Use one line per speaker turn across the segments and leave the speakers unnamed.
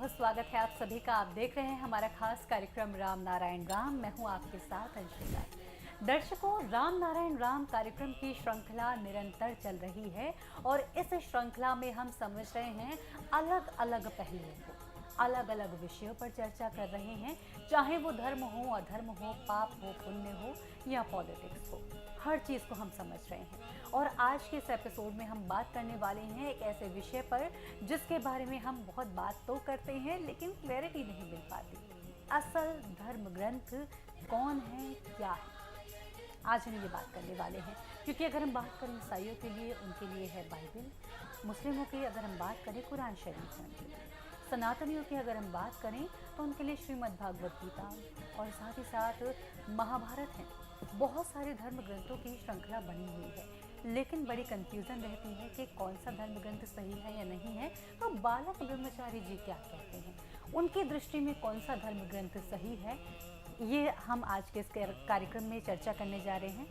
बहुत स्वागत है आप सभी का। आप देख रहे हैं हमारा खास कार्यक्रम राम नारायण राम। मैं हूं आपके साथ अंशिका। दर्शकों, राम नारायण राम कार्यक्रम की श्रृंखला निरंतर चल रही है और इस श्रृंखला में हम समझ रहे हैं अलग अलग पहलुओं को, अलग अलग विषयों पर चर्चा कर रहे हैं, चाहे वो धर्म हो, अधर्म हो, पाप हो, पुण्य हो या पॉलिटिक्स हो, हर चीज़ को हम समझ रहे हैं। और आज के इस एपिसोड में हम बात करने वाले हैं एक ऐसे विषय पर जिसके बारे में हम बहुत बात तो करते हैं लेकिन क्लैरिटी नहीं मिल पाती। असल धर्म ग्रंथ कौन है, क्या है, आज हम ये बात करने वाले हैं। क्योंकि अगर हम बात करें ईसाइयों के लिए, उनके लिए है बाइबल। मुस्लिमों की अगर हम बात करें कुरान शरीफ है उनके लिए। सनातनियों की अगर हम बात करें तो उनके लिए श्रीमद् भागवत गीता और साथ ही साथ महाभारत है। बहुत सारे धर्म ग्रंथों की श्रृंखला बनी हुई है, लेकिन बड़ी कंफ्यूजन रहती है कि कौन सा धर्म ग्रंथ सही है या नहीं है। तो बालक ब्रह्मचारी जी क्या कहते हैं, उनकी दृष्टि में कौन सा धर्म ग्रंथ सही है, ये हम आज के इस कार्यक्रम में चर्चा करने जा रहे हैं।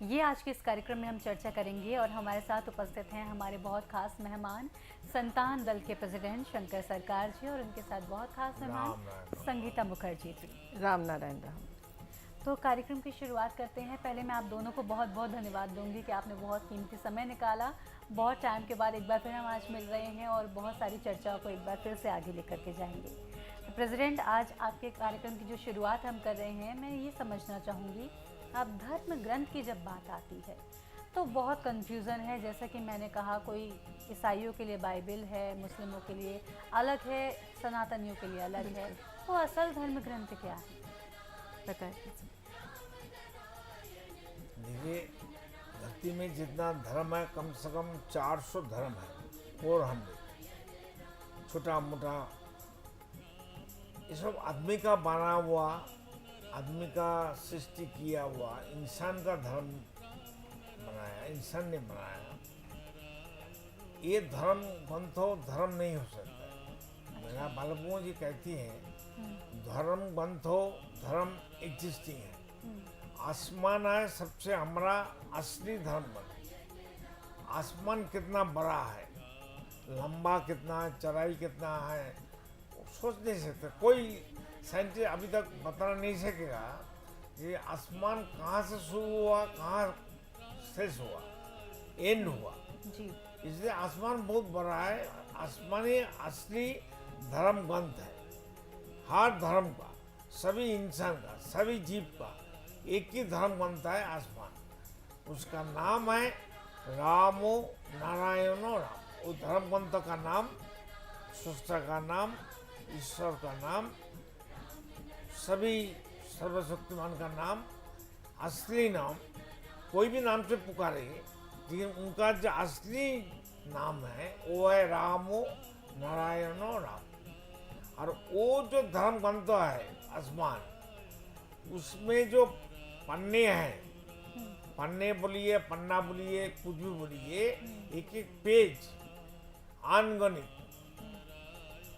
ये आज के इस कार्यक्रम में हम चर्चा करेंगे और हमारे साथ उपस्थित हैं हमारे बहुत खास मेहमान, संतान दल के प्रेसिडेंट शंकर सरकार जी और उनके साथ बहुत खास मेहमान संगीता मुखर्जी जी।
राम नारायण राम।
तो कार्यक्रम की शुरुआत करते हैं। पहले मैं आप दोनों को बहुत बहुत धन्यवाद दूंगी कि आपने बहुत कीमती समय निकाला। बहुत टाइम के बाद एक बार फिर हम आज मिल रहे हैं और बहुत सारी चर्चाओं को एक बार फिर से आगे लेकर के जाएंगे। तो प्रेसिडेंट, आज आपके कार्यक्रम की जो शुरुआत हम कर रहे हैं, मैं ये समझना चाहूँगी, अब धर्म ग्रंथ की जब बात आती है तो बहुत कन्फ्यूज़न है। जैसा कि मैंने कहा, कोई ईसाइयों के लिए बाइबल है, मुस्लिमों के लिए अलग है, सनातनियों के लिए अलग है। तो असल धर्म ग्रंथ क्या है, बताएं।
देखिए, धरती में जितना धर्म है कम से कम 400 धर्म है, 400 छोटा मोटा। ये सब आदमी का बना हुआ, आदमी का सृष्टि किया हुआ, इंसान का धर्म बनाया, इंसान ने बनाया। ये धर्म ग्रंथो धर्म नहीं हो सकता। मेरा बालबुआ जी कहती हैं धर्म ग्रंथो धर्म एग्जिस्टिंग है। आसमान है सबसे हमारा असली धर्म बन। आसमान कितना बड़ा है, लंबा कितना है, चौड़ाई कितना है, सोच नहीं सकते। कोई साइंटिस्ट अभी तक बता नहीं सकेगा कि आसमान कहाँ से शुरू हुआ, कहाँ शेष हुआ, एंड हुआ
जी।
इसलिए आसमान बहुत बड़ा है। आसमानी असली धर्म ग्रंथ है। हर धर्म का, सभी इंसान का, सभी जीव का एक ही धर्म ग्रंथ है आसमान। उसका नाम है रामो नारायणो राम। वो धर्म ग्रंथ का नाम, सृष्टा का नाम, ईश्वर का नाम, सभी सर्वशक्तिमान का नाम, असली नाम। कोई भी नाम से पुकारे, लेकिन उनका जो असली नाम है वो है रामो नारायणो राम। और वो जो धर्म ग्रंथ है आसमान, उसमें जो पन्ने हैं, पन्ने बोलिए, पन्ना बोलिए, कुछ भी बोलिए, एक एक पेज अनगणित।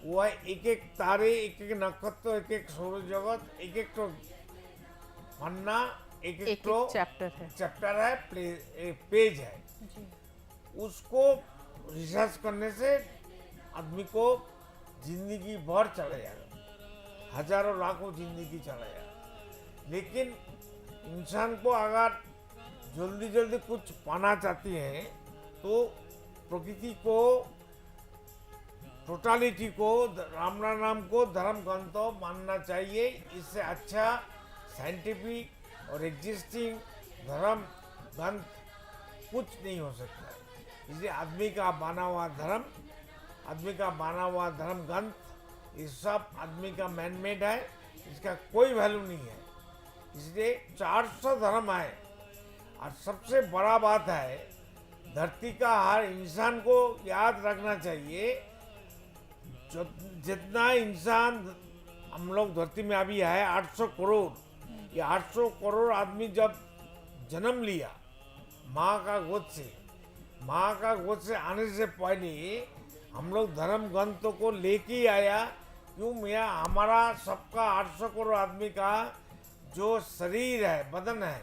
वो है एक एक तारे, एक एक नक्षत्र, एक एक सौर जगत, एक एक तो पन्ना, एक एक तो चैप्टर है, पेज है
जी।
उसको रिसर्च करने से आदमी को जिंदगी भर चला जाएगा, हजारों लाखों जिंदगी चला जाएगा। लेकिन इंसान को अगर जल्दी जल्दी कुछ पाना चाहती है तो प्रकृति को, टोटालिटी को, राम नाम को धर्म ग्रंथ मानना चाहिए। इससे अच्छा साइंटिफिक और एग्जिस्टिंग धर्म ग्रंथ कुछ नहीं हो सकता है। इसलिए आदमी का बना हुआ धर्म, आदमी का बना हुआ धर्म ग्रंथ, ये सब आदमी का मैन मेड है, इसका कोई वैल्यू नहीं है। इसलिए 400 धर्म है। और सबसे बड़ा बात है, धरती का हर इंसान को याद रखना चाहिए, जो जितना इंसान हम लोग धरती में अभी है 800 करोड़। ये 800 करोड़ आदमी जब जन्म लिया माँ का गोद से, माँ का गोद से आने से पहले हम लोग धर्म ग्रंथों को लेके आया। क्यों मियाँ, हमारा सबका 800 करोड़ आदमी का जो शरीर है, बदन है,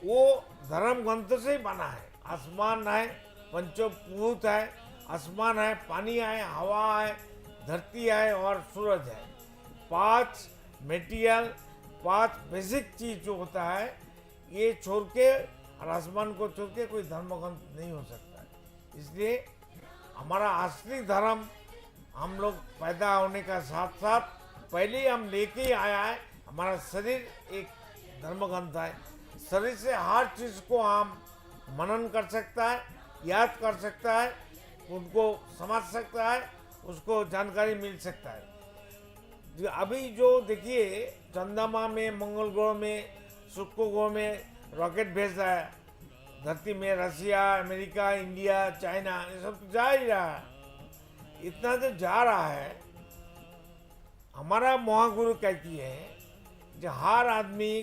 वो धर्म ग्रंथ से ही बना है। आसमान है, पंचभूत है, आसमान है, पानी है, हवा है, धरती है और सूरज है। 5 मटेरियल, 5 बेसिक चीज जो होता है, ये छोड़ के और आसमान को छोड़ के कोई धर्मग्रंथ नहीं हो सकता है। इसलिए हमारा असली धर्म हम लोग पैदा होने का साथ साथ पहले ही हम लेके ही आया है। हमारा शरीर एक धर्म ग्रंथ है। शरीर से हर चीज को हम मनन कर सकता है, याद कर सकता है, उनको समझ सकता है, उसको जानकारी मिल सकता है। अभी जो देखिए चंद्रमा में, मंगल ग्रह में, शुक्र ग्रह में रॉकेट भेज रहा है, धरती में रसिया, अमेरिका, इंडिया, चाइना, ये सब तो जा ही रहा है। इतना जो जा रहा है, हमारा महागुरु कहती है कि हर आदमी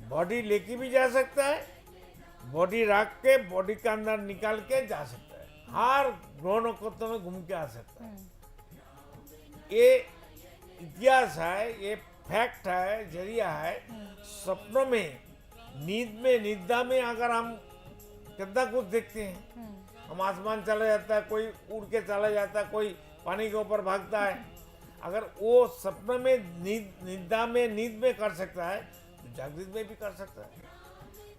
बॉडी लेके भी जा सकता है, बॉडी रख के बॉडी के अंदर निकाल के जा सकता है, हर ग्रह नक्षत्र में घूम के आ सकता है। ये इतिहास है, ये फैक्ट है, जरिया है। सपनों में, नींद में, निद्रा में अगर हम कितना कुछ देखते हैं, हम आसमान चला जाता है, कोई उड़ के चला जाता है, कोई पानी के ऊपर भागता है। अगर वो सपने में, निद्रा में, नींद में कर सकता है तो जागृत में भी कर सकता है।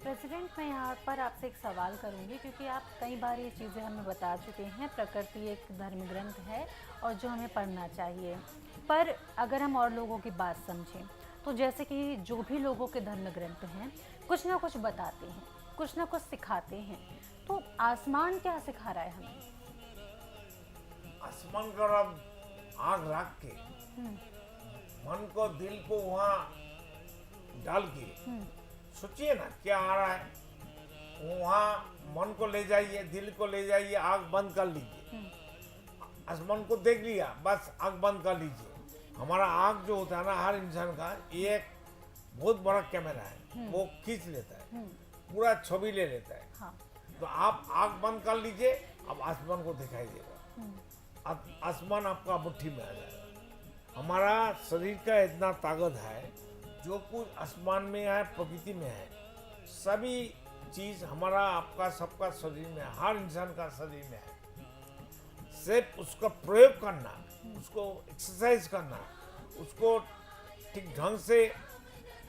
प्रेसिडेंट, मैं यहाँ पर आपसे एक सवाल करूँगी, क्योंकि आप कई बार ये चीज़ें हमें बता चुके हैं। प्रकृति एक धर्म ग्रंथ है और जो हमें पढ़ना चाहिए, पर अगर हम और लोगों की बात समझें तो जैसे कि जो भी लोगों के धर्म ग्रंथ हैं कुछ ना कुछ बताते हैं, कुछ ना कुछ सिखाते हैं, तो आसमान क्या सिखा रहा है हमें?
आसमान का रब आग रख के, मन को, दिल को वहाँ डाल के सोचिए ना क्या आ रहा है। वहाँ मन को ले जाइए, दिल को ले जाइए, आग बंद कर लीजिए, आसमान को देख लिया, बस आग बंद कर लीजिए। हमारा आग जो होता है ना, हर इंसान का ये एक बहुत बड़ा कैमरा है, वो खींच लेता है, पूरा छवि ले लेता है।
हाँ।
तो आप आग बंद कर लीजिए, अब आसमान को दिखाई देगा, आसमान आपका मुट्ठी में आ जाएगा। हमारा शरीर का इतना ताकत है, जो कुछ आसमान में है, प्रकृति में है, सभी चीज हमारा, आपका, सबका शरीर में है, हर इंसान का शरीर में है। सिर्फ उसका प्रयोग करना, उसको एक्सरसाइज करना, उसको ठीक ढंग से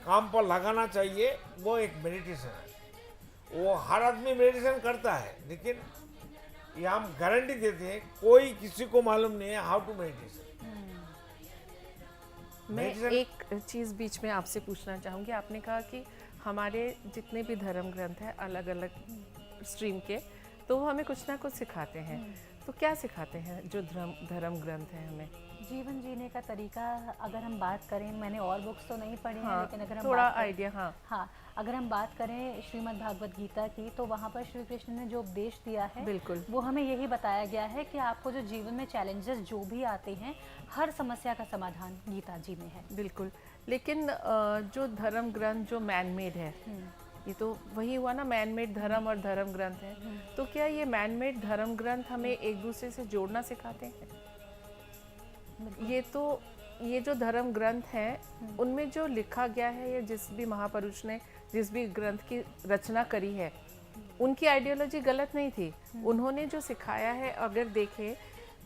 काम पर लगाना चाहिए, वो एक मेडिटेशन है। वो हर आदमी मेडिटेशन करता है, लेकिन ये हम गारंटी देते हैं कोई किसी को मालूम नहीं है हाउ टू मेडिटेशन।
मैं एक चीज़ बीच में आपसे पूछना चाहूँगी। आपने कहा कि हमारे जितने भी धर्म ग्रंथ हैं अलग अलग स्ट्रीम के, तो वो हमें कुछ ना कुछ सिखाते हैं। तो क्या सिखाते हैं जो धर्म ग्रंथ हैं हमें?
जीवन जीने का तरीका अगर हम बात करें, मैंने और बुक्स तो नहीं पढ़ी हैं, लेकिन अगर हम
थोड़ा
बात करें,
आइडिया। हाँ,
अगर हम बात करें श्रीमद् भागवत गीता की, तो वहाँ पर श्री कृष्ण ने जो उपदेश दिया है,
बिल्कुल,
वो हमें यही बताया गया है कि आपको जो जीवन में चैलेंजेस जो भी आते हैं, हर समस्या का समाधान गीता जी में है।
बिल्कुल। लेकिन जो धर्म ग्रंथ जो मैन मेड है, ये तो वही हुआ ना, मैन मेड धर्म और धर्म ग्रंथ है। तो क्या ये मैन मेड धर्म ग्रंथ हमें एक दूसरे से जोड़ना सिखाते हैं? ये जो धर्म ग्रंथ हैं, उनमें जो लिखा गया है, या जिस भी महापुरुष ने जिस भी ग्रंथ की रचना करी है, उनकी आइडियोलॉजी गलत नहीं थी। उन्होंने जो सिखाया है, अगर देखें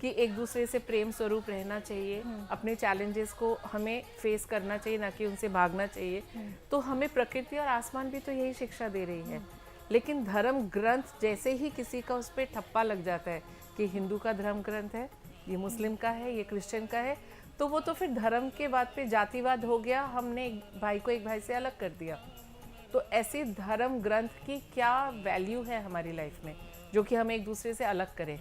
कि एक दूसरे से प्रेम स्वरूप रहना चाहिए, अपने चैलेंजेस को हमें फेस करना चाहिए, ना कि उनसे भागना चाहिए, तो हमें प्रकृति और आसमान भी तो यही शिक्षा दे रही है। लेकिन धर्म ग्रंथ जैसे ही किसी का उस पर ठप्पा लग जाता है कि हिंदू का धर्म ग्रंथ है, ये मुस्लिम का है, ये क्रिश्चियन का है, तो वो तो फिर धर्म के बाद पे जातिवाद हो गया, हमने एक भाई को एक भाई से अलग कर दिया। तो ऐसे धर्म ग्रंथ की क्या वैल्यू है हमारी लाइफ में, जो कि हमें एक दूसरे से अलग करें?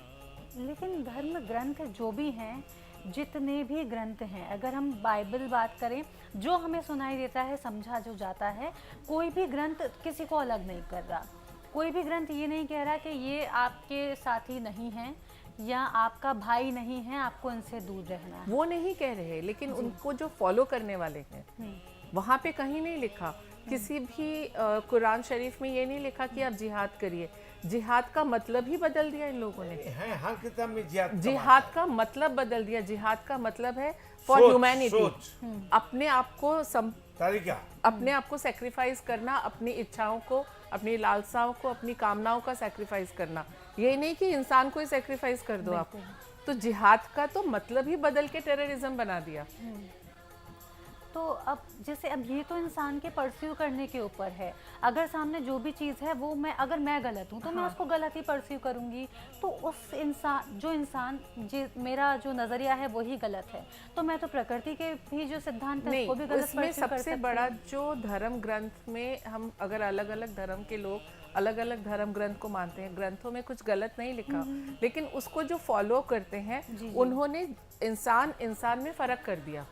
लेकिन धर्म ग्रंथ जो भी हैं, जितने भी ग्रंथ हैं, अगर हम बाइबल बात करें, जो हमें सुनाई देता है, समझा जो जाता है, कोई भी ग्रंथ किसी को अलग नहीं कर रहा। कोई भी ग्रंथ ये नहीं कह रहा कि ये आपके साथी नहीं हैं या आपका भाई नहीं है, आपको इनसे दूर रहना है।
वो नहीं कह रहे, लेकिन उनको जो फॉलो करने वाले हैं, वहाँ पे कहीं नहीं लिखा, किसी भी कुरान शरीफ में ये नहीं लिखा कि आप जिहाद करिए। जिहाद का मतलब ही बदल दिया इन लोगों ने।
है हर किताब में
जिहाद का मतलब बदल दिया। जिहाद का मतलब है फॉर ह्यूमैनिटी, अपने आप को
तरीका।
अपने आप को सेक्रीफाइस करना, अपनी इच्छाओं को, अपनी लालसाओं को, अपनी कामनाओं का सेक्रीफाइस करना। ये नहीं कि इंसान को ही सेक्रीफाइस कर दो आप। तो जिहाद का तो मतलब ही बदल के टेररिज्म बना दिया।
तो अब जैसे अब ये तो इंसान के परस्यू करने के ऊपर है। अगर सामने जो भी चीज़ है वो अगर मैं गलत हूँ तो मैं उसको गलत ही परस्यू करूँगी। तो उस इंसान मेरा जो नज़रिया है वही गलत है, तो मैं तो प्रकृति के भी जो सिद्धांत है उसको भी गलत
इसमें
pursue कर
सबसे
सकती
बड़ा
हूँ।
जो धर्म ग्रंथ में हम अगर अलग अलग धर्म के लोग अलग अलग धर्म ग्रंथ को मानते हैं, ग्रंथों में कुछ गलत नहीं लिखा, लेकिन उसको जो फॉलो करते हैं उन्होंने इंसान में फर्क कर दिया।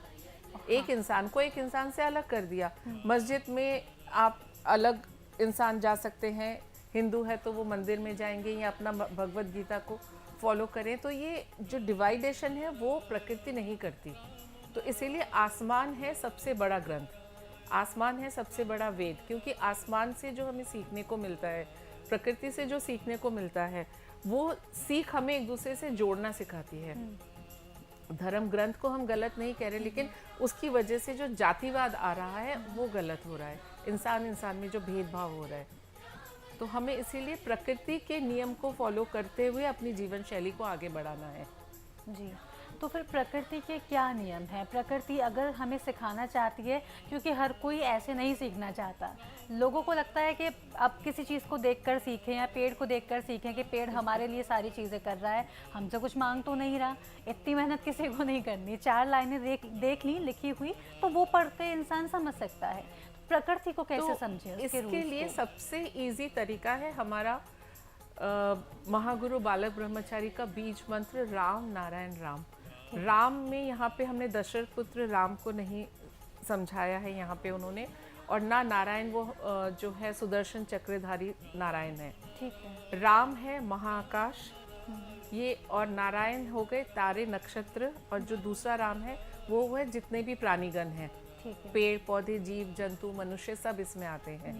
एक इंसान को एक इंसान से अलग कर दिया। मस्जिद में आप अलग इंसान जा सकते हैं, हिंदू है तो वो मंदिर में जाएंगे या अपना भगवत गीता को फॉलो करें। तो ये जो डिवाइडेशन है वो प्रकृति नहीं करती। तो इसीलिए आसमान है सबसे बड़ा ग्रंथ, आसमान है सबसे बड़ा वेद, क्योंकि आसमान से जो हमें सीखने को मिलता है, प्रकृति से जो सीखने को मिलता है, वो सीख हमें एक दूसरे से जोड़ना सिखाती है। धर्म ग्रंथ को हम गलत नहीं कह रहे, लेकिन उसकी वजह से जो जातिवाद आ रहा है वो गलत हो रहा है। इंसान में जो भेदभाव हो रहा है, तो हमें इसीलिए प्रकृति के नियम को फॉलो करते हुए अपनी जीवन शैली को आगे बढ़ाना है।
जी, तो फिर प्रकृति के क्या नियम हैं? प्रकृति अगर हमें सिखाना चाहती है, क्योंकि हर कोई ऐसे नहीं सीखना चाहता। लोगों को लगता है कि अब किसी चीज़ को देखकर सीखें या पेड़ को देखकर सीखें कि पेड़ हमारे लिए सारी चीज़ें कर रहा है, हमसे कुछ मांग तो नहीं रहा। इतनी मेहनत किसी को नहीं करनी, 4 लाइनें देख ली लिखी हुई तो वो पढ़ के इंसान समझ सकता है। प्रकृति को कैसे समझे?
इसके लिए सबसे इजी तरीका है हमारा महागुरु बालक ब्रह्मचारी का बीज मंत्र राम नारायण राम। राम में यहाँ पे हमने दशरथ पुत्र राम को नहीं समझाया है यहाँ पे उन्होंने, और ना नारायण वो जो है सुदर्शन चक्रधारी नारायण है।
ठीक है।
राम है महाआकाश ये, और नारायण हो गए तारे नक्षत्र, और जो दूसरा राम है वो है जितने भी प्राणीगण हैं, पेड़ पौधे जीव जंतु मनुष्य सब इसमें आते हैं।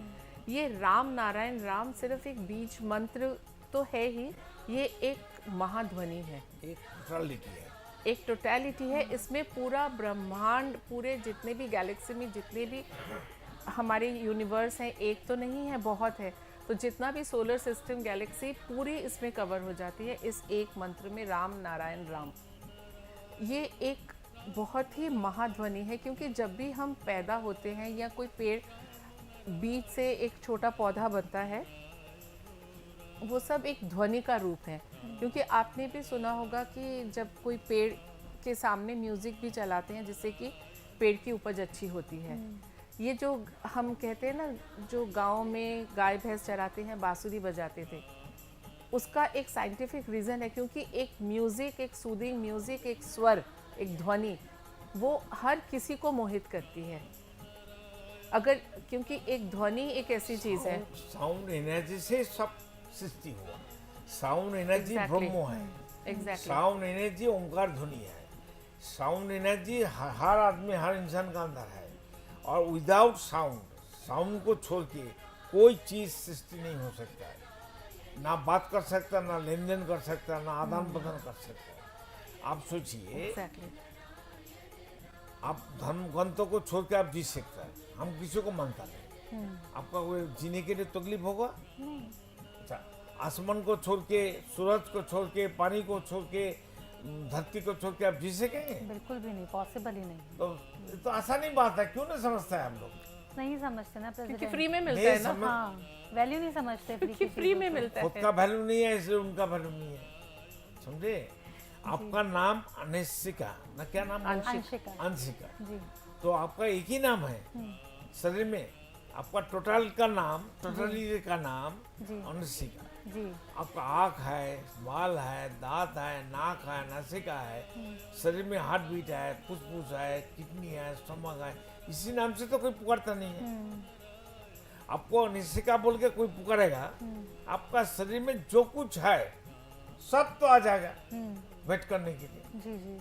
ये राम नारायण राम सिर्फ एक बीज मंत्र तो है ही, ये एक महाध्वनि है,
एक टोटलिटी है,
एक टोटलिटी है। इसमें पूरा ब्रह्मांड, पूरे जितने भी गैलेक्सी में जितने भी हमारे यूनिवर्स हैं, एक तो नहीं है बहुत है, तो जितना भी सोलर सिस्टम गैलेक्सी पूरी इसमें कवर हो जाती है इस एक मंत्र में राम नारायण राम। ये एक बहुत ही महाध्वनि है, क्योंकि जब भी हम पैदा होते हैं या कोई पेड़ बीज से एक छोटा पौधा बनता है, वो सब एक ध्वनि का रूप है। क्योंकि आपने भी सुना होगा कि जब कोई पेड़ के सामने म्यूज़िक भी चलाते हैं जिससे कि पेड़ की उपज अच्छी होती है। ये जो हम कहते हैं ना, जो गांव में गाय भैंस चराते हैं बांसुरी बजाते थे, उसका एक साइंटिफिक रीज़न है, क्योंकि एक म्यूज़िक, एक सूदिंग म्यूज़िक, एक स्वर, एक ध्वनि, वो हर किसी को मोहित करती है। अगर क्योंकि एक ध्वनि एक ऐसी चीज़ है,
साउंड एनर्जी से सब सृष्टि हुआ। साउंड एनर्जी ब्रह्म है, साउंड एनर्जी ओंकार ध्वनि है, साउंड एनर्जी हर आदमी हर इंसान का अंदर है। और विदाउट साउंड को छोड़ के कोई चीज सृष्टि नहीं हो सकता है। ना बात कर सकता, ना लेन देन कर सकता, ना आदान प्रदान कर सकता। आप सोचिए, आप धर्म ग्रंथों को छोड़ के आप जी सकते हैं, हम किसी को मानता नहीं। आपका कोई जीने के लिए तकलीफ होगा? अच्छा, आसमान को छोड़ के, सूरज को छोड़ के, पानी को छोड़ के, धरती को छोड़ के आप जी सकेंगे?
बिल्कुल भी नहीं, पॉसिबल ही नहीं।
तो आसानी बात है, क्यों नहीं समझता है हम लोग?
नहीं समझते ना प्रेसिडेंट,
क्योंकि फ्री में मिलता है ना।
हाँ, वैल्यू नहीं समझते
फ्री में मिलता है।
खुद का वैल्यू नहीं है इसलिए उनका वैल्यू नहीं है, समझे? आपका नाम अनिश्चिका ना, क्या नाम?
अंशिका।
अंशिका
जी।
तो आपका एक ही नाम है शरीर में। आपका टोटल का नाम, टोटलिटी का नाम अनिश्चिका।
जी।
आपका आँख है, बाल है, दांत है, नाक है, नासिका है, शरीर में हार्ट बीट है, फुसफुस है, किडनी है, स्टमक है, इसी नाम से तो कोई पुकारता नहीं है। आपको अनिश्चिका बोल के कोई पुकारेगा, आपका शरीर में जो कुछ है सब तो आ जाएगा वेट करने के लिए।
जी जी।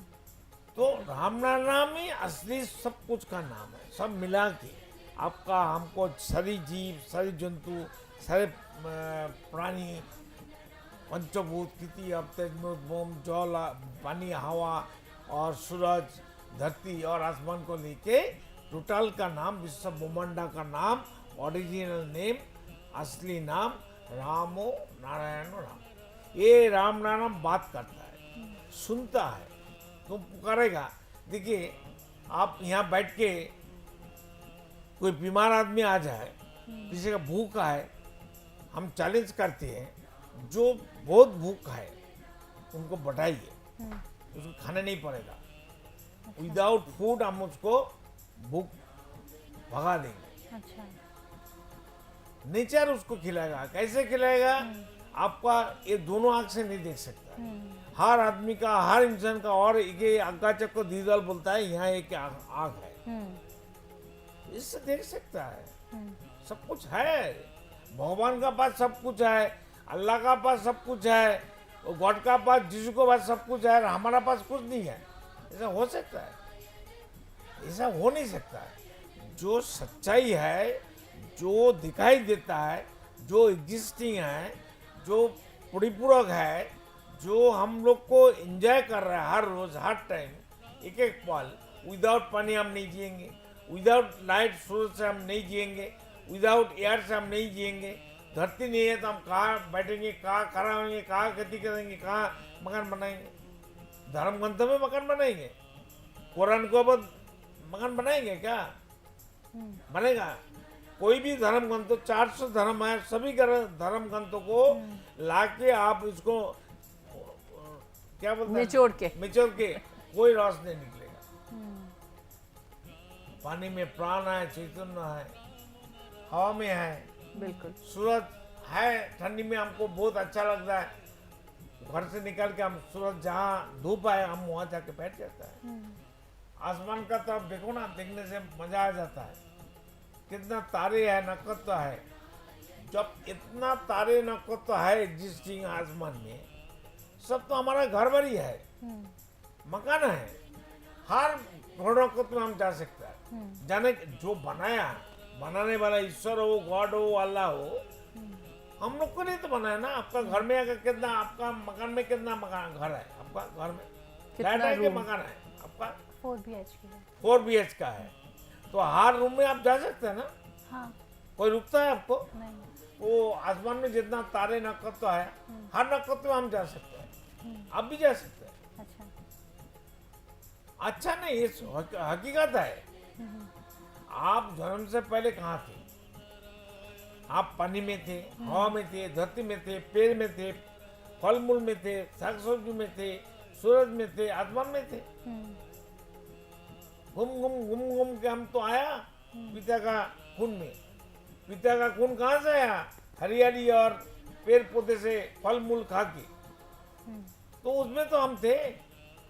तो राम नाम ही असली सब कुछ का नाम है। सब मिला के आपका, हमको सारी जीव, सारी जंतु, सारे प्राणी, पंचभूत, कृति, अब तेजोम, जल, पानी, हवा और सूरज, धरती और आसमान को लेके टोटल का नाम, विश्व ब्रह्मांड का नाम, ओरिजिनल नेम, असली नाम रामो नारायण राम। ये राम नाम बात करता है, सुनता है, तो पुकारेगा। देखिए आप यहाँ बैठ के कोई बीमार आदमी आ जाए, किसी का भूखा है, हम चैलेंज करते हैं, जो बहुत भूखा है उनको बढ़ाइए, उसको खाने नहीं पड़ेगा। विदाउट फूड हम उसको भूख भगा देंगे।
अच्छा।
नेचर उसको खिलाएगा। कैसे खिलाएगा? आपका ये दोनों आंख से नहीं देख सकता। हर आदमी का, हर इंसान का, और ये आकाचक को दीदल बोलता है, यहाँ एक आंख है, इससे देख सकता है। सब कुछ है, भगवान का पास सब कुछ है, अल्लाह का पास सब कुछ है, गॉड का पास, जिसु के पास सब कुछ है, और हमारा पास कुछ नहीं है। ऐसा हो सकता है? ऐसा हो नहीं सकता है। जो सच्चाई है, जो दिखाई देता है, जो एग्जिस्टिंग है, जो परिपूरक है, जो हम लोग को एंजॉय कर रहा है हर रोज, हर टाइम, एक एक पल। विदाउट पानी हम नहीं जिएंगे, विदाउट लाइट सूरज से हम नहीं जिएंगे, विदाउट एयर से हम नहीं जिएंगे। धरती नहीं है तो हम कहाँ बैठेंगे, कहाँ खड़ा होंगे, कहाँ खेती करेंगे, कहाँ मकान बनाएंगे? धर्म ग्रंथ में मकान बनाएंगे? कुरान को अब मकान बनाएंगे क्या? बनेगा? कोई भी धर्म ग्रंथ, 400 धर्म है, सभी धर्म ग्रंथों को लाके आप इसको क्या बोलते हैं, निचोड़ के कोई रस नहीं निकलेगा। पानी में प्राण है, चैतन्य है, हवा में है,
बिल्कुल।
सूरज है, ठंडी में हमको बहुत अच्छा लगता है, घर से निकल के हम सूरज जहाँ धूप है हम वहाँ जाके बैठ जाता है। आसमान का तरफ देखो ना, देखने से मजा आ जाता है। कितना तारे है, नक्षत्र है। जब इतना तारे नक्षत्र है एग्जिस्टिंग आसमान में, सब तो हमारा घर भर ही है, मकान है। हर नक्षत्र में हम जा सकते हैं। जाने जो बनाया, बनाने वाला ईश्वर हो, गॉड हो, अल्लाह हो, हम लोग को नहीं तो बनाया ना। आपका घर में अगर कितना, आपका मकान में कितना मकान घर है, आपका घर में कितना मकान है आपका?
4 BHK है।
4 BHK का है, तो हर रूम में आप जा सकते हैं ना।
हाँ।
कोई रुकता है आपको?
नहीं।
वो आसमान में जितना तारे नक्षत्र है, हर नक्षत्र में हम जा सकते हैं। आप भी जा सकते हैं।
अच्छा।
अच्छा नहीं, ये हकीकत है। आप जन्म से पहले कहाँ थे? आप पानी में थे, हवा में थे, धरती में थे, पेड़ में थे, फल मूल में थे, साग सब्जी में थे, सूरज में थे, आसमान में थे। घूम के हम तो आया पिता का खून में। पिता का खून कहाँ से आया? हरियाली और पेड़ पौधे से फल मूल खा के। तो उसमें तो हम थे,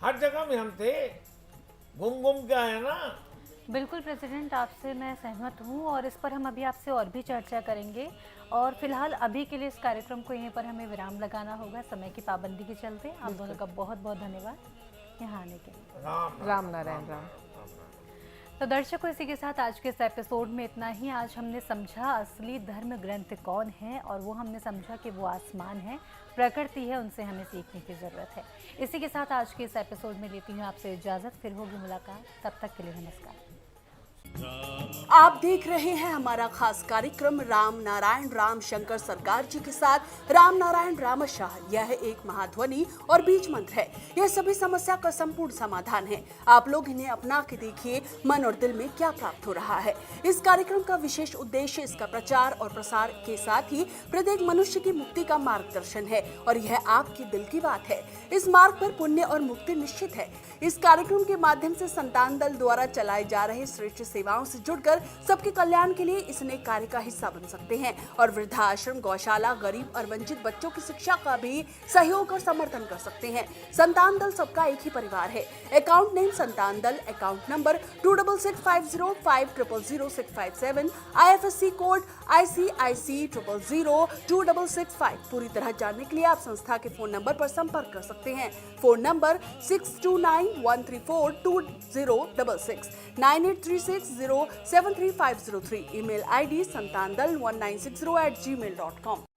हर जगह में हम थे, घूम के आया ना।
बिल्कुल प्रेसिडेंट, आपसे मैं सहमत हूँ और इस पर हम अभी आपसे और भी चर्चा करेंगे। और फिलहाल अभी के लिए इस कार्यक्रम को यहीं पर हमें विराम लगाना होगा, समय की पाबंदी के चलते। आप दोनों का बहुत बहुत धन्यवाद यहाँ आने के लिए।
राम नारायण राम।
तो दर्शकों, इसी के साथ आज के इस एपिसोड में इतना ही। आज हमने समझा असली धर्म ग्रंथ कौन है, और वो हमने समझा कि वो आसमान है, प्रकृति है, उनसे हमें सीखने की ज़रूरत है। इसी के साथ आज के इस एपिसोड में लेती हूँ आपसे इजाज़त। फिर होगी मुलाकात, तब तक के लिए नमस्कार।
आप देख रहे हैं हमारा खास कार्यक्रम राम नारायण राम शंकर सरकार जी के साथ राम नारायण रामशाह। यह एक महाध्वनि और बीज मंत्र है। यह सभी समस्या का संपूर्ण समाधान है। आप लोग इन्हें अपना के देखिए, मन और दिल में क्या प्राप्त हो रहा है। इस कार्यक्रम का विशेष उद्देश्य इसका प्रचार और प्रसार के साथ ही प्रत्येक मनुष्य की मुक्ति का मार्गदर्शन है, और यह आपके दिल की बात है। इस मार्ग पर पुण्य और मुक्ति निश्चित है। इस कार्यक्रम के माध्यम से संतान दल द्वारा चलाए जा रहे श्रेष्ठ सेवाओं से जुड़कर सबके कल्याण के लिए इस नेक कार्य का हिस्सा बन सकते हैं, और वृद्धाश्रम, गौशाला, गरीब और वंचित बच्चों की शिक्षा का भी सहयोग और समर्थन कर सकते हैं। संतान दल सबका एक ही परिवार है। अकाउंट नेम संतान दल, account number 266505000657, IFSC code ICIC 000265। पूरी तरह जानने के लिए आप संस्था के फोन नंबर पर संपर्क कर सकते हैं। Phone number 6291342066, 9836073503। Email ID santandal1960@gmail.com।